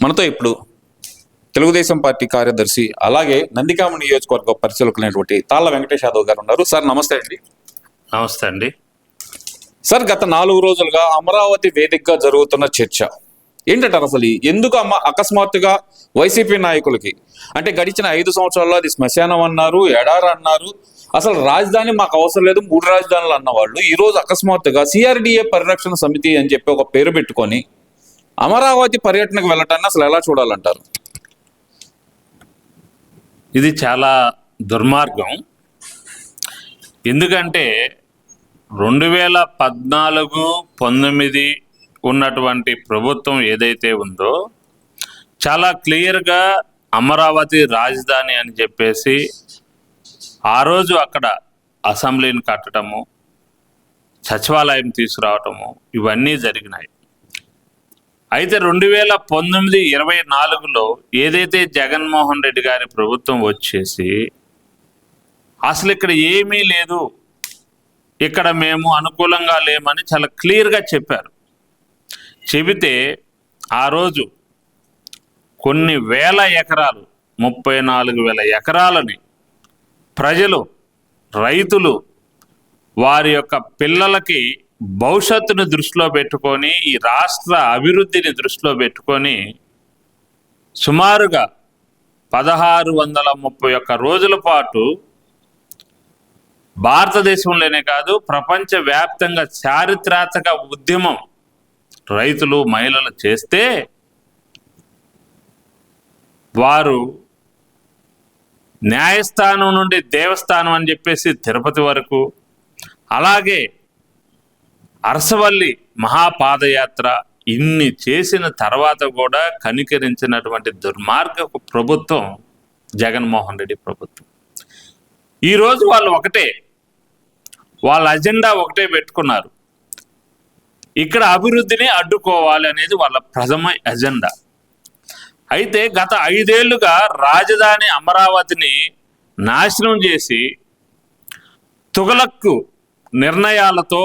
మనతో ఇప్పుడు తెలుగుదేశం పార్టీ కార్యదర్శి అలాగే నందిగామ నియోజకవర్గ పరిశీలకులైనటువంటి తాళ్ళ వెంకటేష్ యాదవ్ గారు ఉన్నారు. సార్ నమస్తే అండి. నమస్తే అండి. సార్, గత 4 రోజులుగా అమరావతి వేదికగా జరుగుతున్న చర్చ ఏంటంటారు? అసలు ఎందుకు అకస్మాత్తుగా వైసీపీ నాయకులకి అంటే గడిచిన 5 సంవత్సరాల్లో అది శ్మశానం అన్నారు, ఎడారి అన్నారు, అసలు రాజధాని మాకు అవసరం లేదు 3 రాజధానులు అన్నవాళ్ళు ఈ రోజు అకస్మాత్తుగా సిఆర్డిఏ పరిరక్షణ సమితి అని చెప్పి ఒక పేరు పెట్టుకొని అమరావతి పర్యటనకు వెళ్ళటాన్ని అసలు ఎలా చూడాలంటారు? ఇది చాలా దుర్మార్గం. ఎందుకంటే 2014-19 ఉన్నటువంటి ప్రభుత్వం ఏదైతే ఉందో చాలా క్లియర్గా అమరావతి రాజధాని అని చెప్పేసి ఆ రోజు అక్కడ అసెంబ్లీని కట్టడము, సచివాలయం తీసుకురావటము ఇవన్నీ జరిగినాయి. అయితే 2019-24లో ఏదైతే జగన్మోహన్ రెడ్డి గారి ప్రభుత్వం వచ్చేసి అసలు ఇక్కడ ఏమీ లేదు, ఇక్కడ మేము అనుకూలంగా లేమని చాలా క్లియర్గా చెప్పారు. చెబితే ఆ రోజు కొన్ని వేల ఎకరాలు 34,000 ఎకరాలని ప్రజలు, రైతులు వారి యొక్క పిల్లలకి భవిష్యత్తును దృష్టిలో పెట్టుకొని, ఈ రాష్ట్ర అభివృద్ధిని దృష్టిలో పెట్టుకొని సుమారుగా 1631 రోజుల పాటు భారతదేశంలోనే కాదు ప్రపంచవ్యాప్తంగా చారిత్రాత్మక ఉద్యమం రైతులు, మహిళలు చేస్తే వారు న్యాయస్థానం నుండి దేవస్థానం అని చెప్పేసి తిరుపతి వరకు, అలాగే అరసవల్లి మహాపాదయాత్ర ఇన్ని చేసిన తర్వాత కూడా కనికరించినటువంటి దుర్మార్గపు ప్రభుత్వం జగన్మోహన్ రెడ్డి ప్రభుత్వం. ఈరోజు వాళ్ళు ఒకటే, వాళ్ళ అజెండా ఒకటే పెట్టుకున్నారు, ఇక్కడ అభివృద్ధిని అడ్డుకోవాలి అనేది వాళ్ళ ప్రథమ అజెండా. అయితే గత 5 ఏళ్లుగా రాజధాని అమరావతిని నాశనం చేసి తుగలక్కు నిర్ణయాలతో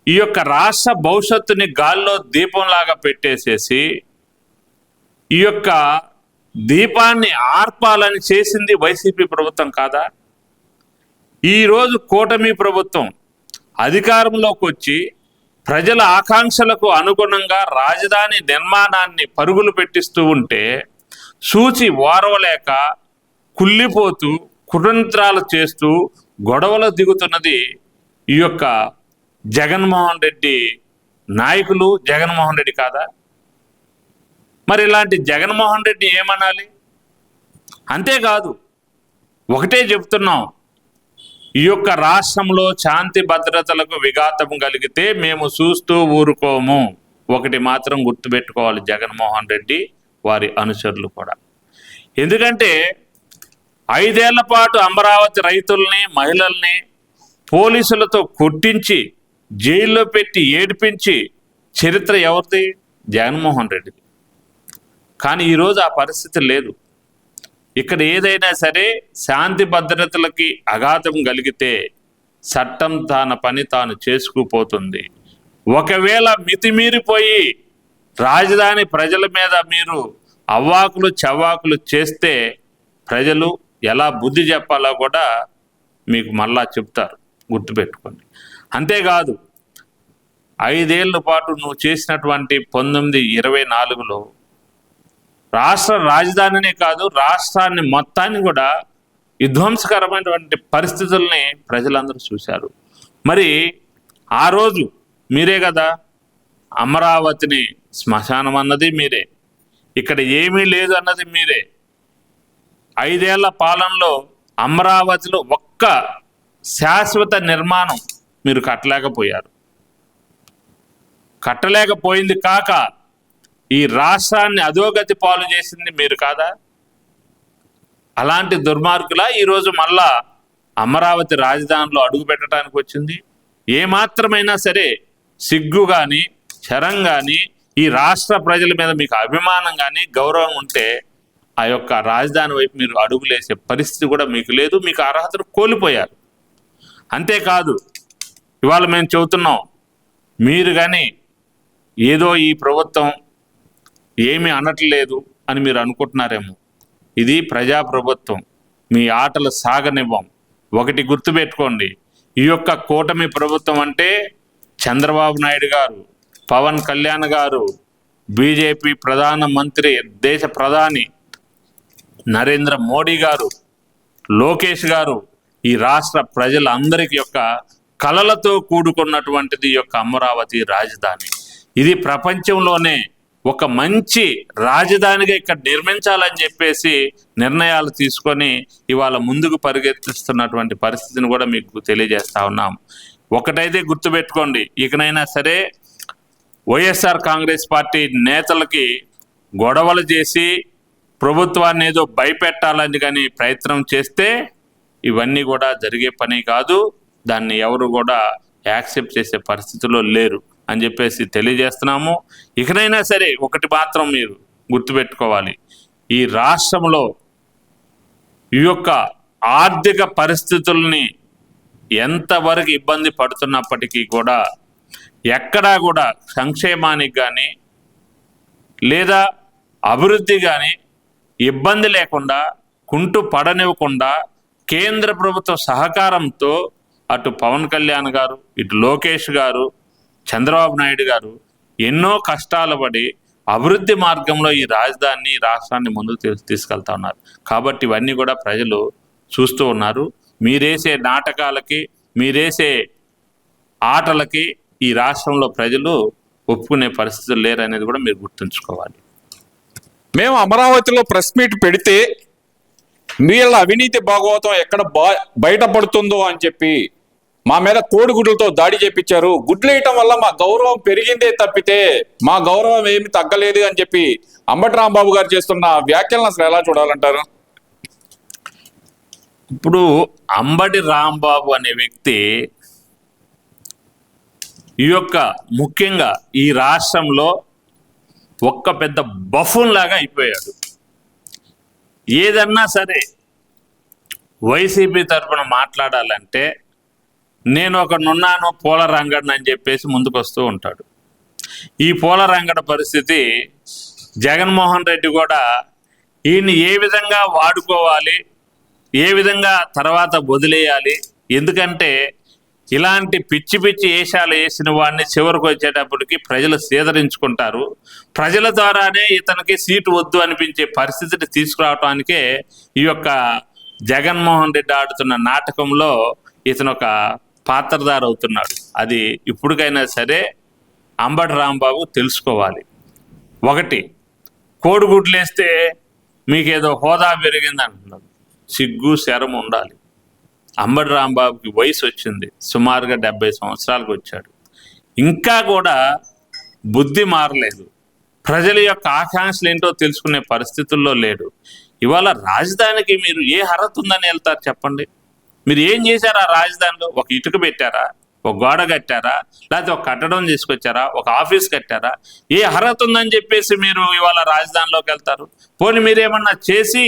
ఈ యొక్క రాష్ట్ర భవిష్యత్తుని గాల్లో దీపంలాగా పెట్టేసేసి ఈ యొక్క దీపాన్ని ఆర్పాలని చేసింది వైసీపీ ప్రభుత్వం కాదా? ఈరోజు కూటమి ప్రభుత్వం అధికారంలోకి వచ్చి ప్రజల ఆకాంక్షలకు అనుగుణంగా రాజధాని నిర్మాణాన్ని పరుగులు పెట్టిస్తూ ఉంటే చూచి ఓర్వలేక కుళ్ళిపోతూ కుతంత్రాలు చేస్తూ గొడవలు దిగుతున్నది ఈ యొక్క జగన్మోహన్ రెడ్డి నాయకులు, జగన్మోహన్ రెడ్డి కాదా? మరి ఇలాంటి జగన్మోహన్ రెడ్డి ఏమనాలి? అంతేకాదు, ఒకటే చెప్తున్నాం, ఈ యొక్క రాష్ట్రంలో శాంతి భద్రతలకు విఘాతం కలిగితే మేము చూస్తూ ఊరుకోము. ఒకటి మాత్రం గుర్తుపెట్టుకోవాలి జగన్మోహన్ రెడ్డి వారి అనుచరులు కూడా. ఎందుకంటే 5 ఏళ్ల పాటు అమరావతి రైతుల్ని, మహిళల్ని పోలీసులతో కొట్టించి జైల్లో పెట్టి ఏడిపించి చరిత్ర ఎవరిది? జగన్మోహన్ రెడ్డిది. కానీ ఈరోజు ఆ పరిస్థితి లేదు. ఇక్కడ ఏదైనా సరే శాంతి భద్రతలకి అఘాతం కలిగితే చట్టం తన పని తాను చేసుకుపోతుంది. ఒకవేళ మితిమీరిపోయి రాజధాని ప్రజల మీద మీరు అవ్వాకులు చవ్వాకులు చేస్తే ప్రజలు ఎలా బుద్ధి చెప్పాలో కూడా మీకు మళ్ళా చెప్తారు, గుర్తుపెట్టుకోండి. అంతేకాదు, 5 ఏళ్ల పాటు నువ్వు చేసినటువంటి 1924లో రాష్ట్ర రాజధానినే కాదు రాష్ట్రాన్ని మొత్తాన్ని కూడా విధ్వంసకరమైనటువంటి పరిస్థితుల్ని ప్రజలందరూ చూశారు. మరి ఆ రోజు మీరే కదా అమరావతిని శ్మశానం అన్నది మీరే, ఇక్కడ ఏమీ లేదు అన్నది మీరే. 5 ఏళ్ల పాలనలో అమరావతిలో ఒక్క శాశ్వత నిర్మాణం మీరు కట్టలేకపోయింది కాక ఈ రాష్ట్రాన్ని అధోగతి పాలు చేసింది మీరు కాదా? అలాంటి దుర్మార్గుల ఈరోజు మళ్ళా అమరావతి రాజధానిలో అడుగు పెట్టడానికి వచ్చింది. ఏమాత్రమైనా సరే సిగ్గు కానీ, శరం కానీ, ఈ రాష్ట్ర ప్రజల మీద మీకు అభిమానం కానీ, గౌరవం ఉంటే ఆ యొక్క రాజధాని వైపు మీరు అడుగులేసే పరిస్థితి కూడా మీకు లేదు. మీకు అర్హతను కోల్పోయారు. అంతేకాదు, ఇవాళ మేము చెబుతున్నాం, మీరు కానీ ఏదో ఈ ప్రభుత్వం ఏమీ అనట్లేదు అని మీరు అనుకుంటున్నారేమో. ఇది ప్రజాప్రభుత్వం, మీ ఆటలు సాగనివ్వం. ఒకటి గుర్తుపెట్టుకోండి, ఈ యొక్క కూటమి ప్రభుత్వం అంటే చంద్రబాబు నాయుడు గారు, పవన్ కళ్యాణ్ గారు, బీజేపీ ప్రధానమంత్రి, దేశ ప్రధాని నరేంద్ర మోడీ గారు, లోకేష్ గారు, ఈ రాష్ట్ర ప్రజలందరికీ యొక్క కలలతో కూడుకున్నటువంటిది ఈ యొక్క అమరావతి రాజధాని. ఇది ప్రపంచంలోనే ఒక మంచి రాజధానిగా ఇక్కడ నిర్మించాలని చెప్పేసి నిర్ణయాలు తీసుకొని ఇవాళ ముందుకు పరిగెత్తిస్తున్నటువంటి పరిస్థితిని కూడా మీకు తెలియజేస్తా ఉన్నాం. ఒకటైతే గుర్తుపెట్టుకోండి, ఇకనైనా సరే వైఎస్ఆర్ కాంగ్రెస్ పార్టీ నేతలకి గొడవలు చేసి ప్రభుత్వాన్ని ఏదో భయపెట్టాలని కానీ ప్రయత్నం చేస్తే ఇవన్నీ కూడా జరిగే పని కాదు. దాన్ని ఎవరు కూడా యాక్సెప్ట్ చేసే పరిస్థితిలో లేరు అని చెప్పేసి తెలియజేస్తున్నాము. ఇకనైనా సరే ఒకటి మాత్రం మీరు గుర్తుపెట్టుకోవాలి, ఈ రాష్ట్రంలో ఈ యొక్క ఆర్థిక పరిస్థితుల్ని ఎంతవరకు ఇబ్బంది పడుతున్నప్పటికీ కూడా ఎక్కడా కూడా సంక్షేమానికి కానీ లేదా అభివృద్ధి కానీ ఇబ్బంది లేకుండా, కుంటు పడనివ్వకుండా కేంద్ర ప్రభుత్వ సహకారంతో అటు పవన్ కళ్యాణ్ గారు, ఇటు లోకేష్ గారు, చంద్రబాబు నాయుడు గారు ఎన్నో కష్టాలు పడి అభివృద్ధి మార్గంలో ఈ రాజధానిని, ఈ రాష్ట్రాన్ని ముందుకు తీసుకెళ్తా ఉన్నారు. కాబట్టి ఇవన్నీ కూడా ప్రజలు చూస్తూ ఉన్నారు. మీరేసే నాటకాలకి, మీరేసే ఆటలకి ఈ రాష్ట్రంలో ప్రజలు ఒప్పుకునే పరిస్థితులు లేరనేది కూడా మీరు గుర్తుంచుకోవాలి. మేము అమరావతిలో ప్రెస్ మీట్ పెడితే వీళ్ళ అవినీతి భాగవతం ఎక్కడ బయటపడుతుందో అని చెప్పి మా మీద కోడిగుడ్లతో దాడి చేపించారు. గుడ్లు వేయటం వల్ల మా గౌరవం పెరిగిందే తప్పితే మా గౌరవం ఏమి తగ్గలేదు అని చెప్పి అంబటి రాంబాబు గారు చేస్తున్న వ్యాఖ్యలను అసలు ఎలా చూడాలంటారు? ఇప్పుడు అంబటి రాంబాబు అనే వ్యక్తి ఈ యొక్క ముఖ్యంగా ఈ రాష్ట్రంలో ఒక్క పెద్ద బఫూన్ లాగా అయిపోయాడు. ఏదన్నా సరే వైసీపీ తరఫున మాట్లాడాలంటే నేను ఒకనున్నాను పూల రంగడిని అని చెప్పేసి ముందుకు వస్తూ ఉంటాడు. ఈ పూల రంగడి పరిస్థితి జగన్మోహన్ రెడ్డి కూడా ఈయన్ని ఏ విధంగా వాడుకోవాలి, ఏ విధంగా తర్వాత వదిలేయాలి, ఎందుకంటే ఇలాంటి పిచ్చి పిచ్చి వేషాలు వేసిన వాడిని చివరికి వచ్చేటప్పటికి ప్రజలు సేదరించుకుంటారు. ప్రజల ద్వారానే ఇతనికి సీటు వద్దు అనిపించే పరిస్థితిని తీసుకురావటానికే ఈ యొక్క జగన్మోహన్ రెడ్డి ఆడుతున్న నాటకంలో ఇతను ఒక పాత్రధారి అవుతున్నాడు. అది ఇప్పటికైనా సరే అంబటి రాంబాబు తెలుసుకోవాలి. ఒకటి, కోడిగుడ్లు వేస్తే మీకేదో హోదా పెరిగింది అంటున్నారు. సిగ్గు శరం ఉండాలి. అంబటి రాంబాబుకి వయసు వచ్చింది, సుమారుగా 70 సంవత్సరాలకు వచ్చాడు. ఇంకా కూడా బుద్ధి మారలేదు. ప్రజల యొక్క ఆకాంక్షలు ఏంటో తెలుసుకునే పరిస్థితుల్లో లేడు. ఇవాళ రాజధానికి మీరు ఏ అర్హత ఉందని వెళ్తారు చెప్పండి? మీరు ఏం చేశారు ఆ రాజధానిలో? ఒక ఇటుక పెట్టారా, ఒక గోడ కట్టారా, లేకపోతే ఒక కట్టడం తీసుకొచ్చారా, ఒక ఆఫీస్ కట్టారా? ఏ అర్హత ఉందని చెప్పేసి మీరు ఇవాళ రాజధానిలోకి వెళ్తారు? పోనీ మీరేమన్నా చేసి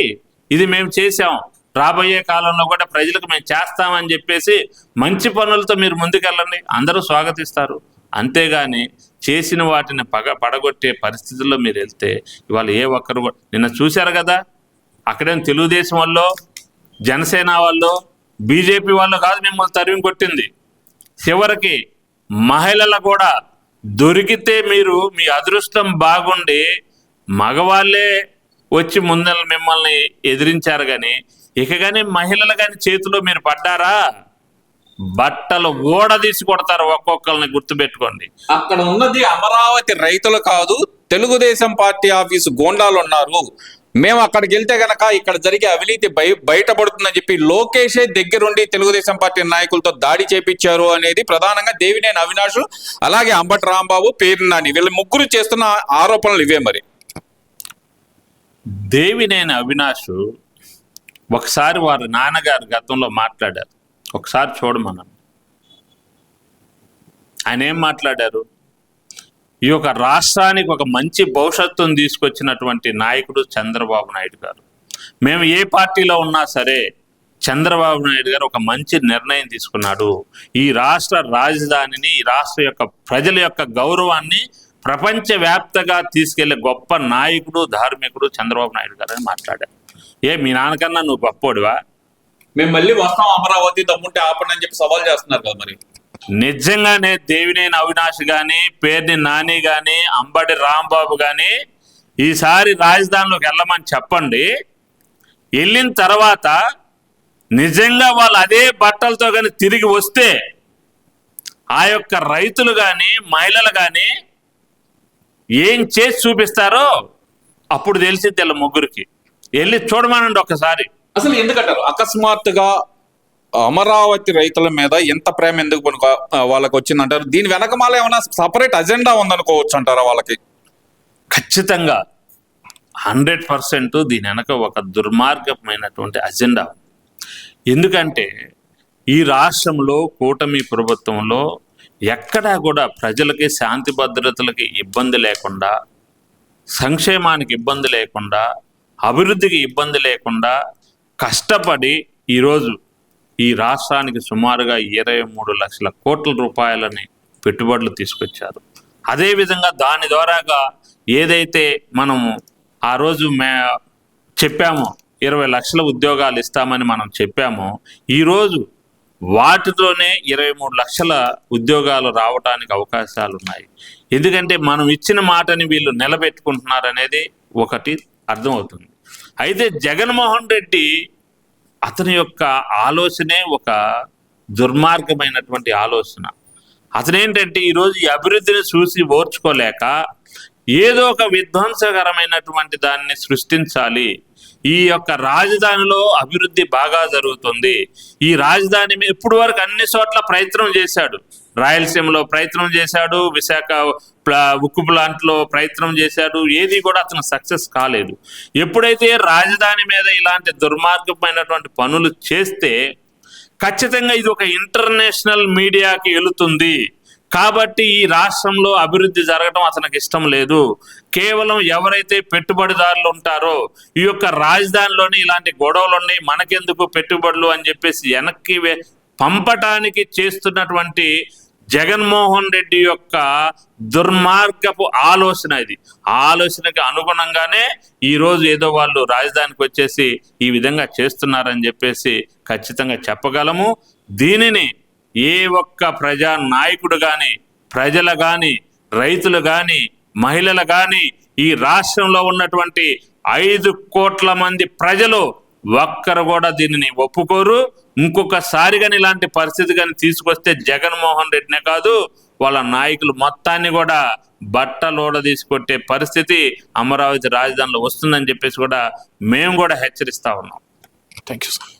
ఇది మేము చేసాం, రాబోయే కాలంలో కూడా ప్రజలకు మేము చేస్తామని చెప్పేసి మంచి పనులతో మీరు ముందుకెళ్ళండి, అందరూ స్వాగతిస్తారు. అంతేగాని చేసిన వాటిని పడగొట్టే పరిస్థితుల్లో మీరు వెళ్తే ఇవాళ ఏ ఒక్కరు నిన్న చూశారు కదా, అక్కడేం తెలుగుదేశం వాళ్ళు, జనసేన వాళ్ళు, బీజేపీ వాళ్ళు కాదు మిమ్మల్ని తరిమి కొట్టింది. చివరికి మహిళలు కూడా దొరికితే మీరు మీ అదృష్టం బాగుండి మగవాళ్ళే వచ్చి ముందర మిమ్మల్ని ఎదిరించారు. కానీ ఇక కానీ మహిళలు కానీ చేతిలో మీరు పడ్డారా, బట్టలు ఓడదీసి కొడతారు ఒక్కొక్కరిని, గుర్తుపెట్టుకోండి. అక్కడ ఉన్నది అమరావతి రైతులు కాదు, తెలుగుదేశం పార్టీ ఆఫీసు గోండాలు ఉన్నారు. మేము అక్కడికి వెళ్తే గనక ఇక్కడ జరిగే అవినీతి బయటపడుతుందని చెప్పి లోకేషే దగ్గరుండి తెలుగుదేశం పార్టీ నాయకులతో దాడి చేపించారు అనేది ప్రధానంగా దేవినేని అవినాష్, అలాగే అంబటి రాంబాబు, పేర్ని నాని, వీళ్ళ ముగ్గురు చేస్తున్న ఆరోపణలు ఇవే. మరి దేవినేని అవినాష్ ఒకసారి వారి నాన్నగారు గతంలో మాట్లాడారు, ఒకసారి చూడమన్నాను. ఆయన ఏం మాట్లాడారు? ఈ యొక్క రాష్ట్రానికి ఒక మంచి భవిష్యత్తును తీసుకొచ్చినటువంటి నాయకుడు చంద్రబాబు నాయుడు గారు. మేము ఏ పార్టీలో ఉన్నా సరే చంద్రబాబు నాయుడు గారు ఒక మంచి నిర్ణయం తీసుకున్నాడు. ఈ రాష్ట్ర రాజధానిని, ఈ రాష్ట్ర యొక్క ప్రజల యొక్క గౌరవాన్ని ప్రపంచవ్యాప్తంగా తీసుకెళ్లే గొప్ప నాయకుడు, ధార్మికుడు చంద్రబాబు నాయుడు గారు అని మాట్లాడారు. మీ నాన్నకన్నా నువ్వు గొప్పోడివా? మేము మళ్ళీ వస్తాం అమరావతి, దమ్ముంటే ఆపండి అని చెప్పి సవాల్ చేస్తున్నారు కదా మరి. నిజంగానే దేవినేని అవినాష్ గాని, పేర్ని నాని గాని, అంబటి రాంబాబు గాని ఈసారి రాజధానిలోకి వెళ్ళమని చెప్పండి. వెళ్ళిన తర్వాత నిజంగా వాళ్ళు అదే బట్టలతో కానీ తిరిగి వస్తే ఆ యొక్క రైతులు కానీ, మహిళలు కానీ ఏం చేసి చూపిస్తారో అప్పుడు తెలిసింది వీళ్ళ ముగ్గురికి. వెళ్ళి చూడమనండి ఒక్కసారి. అసలు ఎందుకంటారు అకస్మాత్తుగా అమరావతి రైతుల మీద ఎంత ప్రేమ ఎందుకు వాళ్ళకి వచ్చిందంటారు? దీని వెనకమాల ఏమైనా సపరేట్ అజెండా ఉందనుకోవచ్చు అంటారా వాళ్ళకి? ఖచ్చితంగా 100% దీని వెనక ఒక దుర్మార్గమైనటువంటి అజెండా. ఎందుకంటే ఈ రాష్ట్రంలో కూటమి ప్రభుత్వంలో ఎక్కడా కూడా ప్రజలకి శాంతి భద్రతలకి ఇబ్బంది లేకుండా, సంక్షేమానికి ఇబ్బంది లేకుండా, అభివృద్ధికి ఇబ్బంది లేకుండా కష్టపడి ఈరోజు ఈ రాష్ట్రానికి సుమారుగా 23 లక్షల కోట్ల రూపాయలని పెట్టుబడులు తీసుకొచ్చారు. అదేవిధంగా దాని ద్వారాగా ఏదైతే మనము ఆ రోజు చెప్పామో 20 లక్షల ఉద్యోగాలు ఇస్తామని మనం చెప్పామో, ఈరోజు వాటితోనే 23 లక్షల ఉద్యోగాలు రావడానికి అవకాశాలు ఉన్నాయి. ఎందుకంటే మనం ఇచ్చిన మాటని వీళ్ళు నిలబెట్టుకుంటున్నారనేది ఒకటి అర్థమవుతుంది. అయితే జగన్మోహన్ రెడ్డి అతని యొక్క ఆలోచనే ఒక దుర్మార్గమైనటువంటి ఆలోచన. అతనేంటంటే ఈరోజు ఈ అభివృద్ధిని చూసి ఓర్చుకోలేక ఏదో ఒక విధ్వంసకరమైనటువంటి దాన్ని సృష్టించాలి. ఈ యొక్క రాజధానిలో అభివృద్ధి బాగా జరుగుతుంది, ఈ రాజధాని ఇప్పుడు వరకు అన్ని చోట్ల ప్రయత్నం చేశాడు. రాయలసీమలో ప్రయత్నం చేశాడు, విశాఖ ఉక్కు ప్లాంట్లో ప్రయత్నం చేశాడు, ఏది కూడా అతను సక్సెస్ కాలేదు. ఎప్పుడైతే రాజధాని మీద ఇలాంటి దుర్మార్గమైనటువంటి పనులు చేస్తే ఖచ్చితంగా ఇది ఒక ఇంటర్నేషనల్ మీడియాకి వెళుతుంది. కాబట్టి ఈ రాష్ట్రంలో అభివృద్ధి జరగడం అతనికి ఇష్టం లేదు. కేవలం ఎవరైతే పెట్టుబడిదారులు ఉంటారో ఈ యొక్క రాజధానిలోని ఇలాంటి గొడవలు ఉన్నాయి, మనకెందుకు పెట్టుబడులు అని చెప్పేసి వెనక్కి పంపటానికి చేస్తున్నటువంటి జగన్మోహన్ రెడ్డి యొక్క దుర్మార్గపు ఆలోచన ఇది. ఆ ఆలోచనకి అనుగుణంగానే ఈరోజు ఏదో వాళ్ళు రాజధానికి వచ్చేసి ఈ విధంగా చేస్తున్నారని చెప్పేసి ఖచ్చితంగా చెప్పగలము. దీనిని ఏ ఒక్క ప్రజా నాయకుడు కానీ, ప్రజలు కానీ, రైతులు కానీ, మహిళలు కానీ, ఈ రాష్ట్రంలో ఉన్నటువంటి 5 కోట్ల మంది ప్రజలు ఒక్కరు కూడా దీనిని ఒప్పుకోరు. ఇంకొకసారి కానీ ఇలాంటి పరిస్థితి కానీ తీసుకొస్తే జగన్మోహన్ రెడ్డినే కాదు వాళ్ళ నాయకులు మొత్తాన్ని కూడా బట్టలోడ తీసుకొట్టే పరిస్థితి అమరావతి రాజధానిలో వస్తుందని చెప్పేసి కూడా మేము కూడా హెచ్చరిస్తా ఉన్నాం. Thank you sir.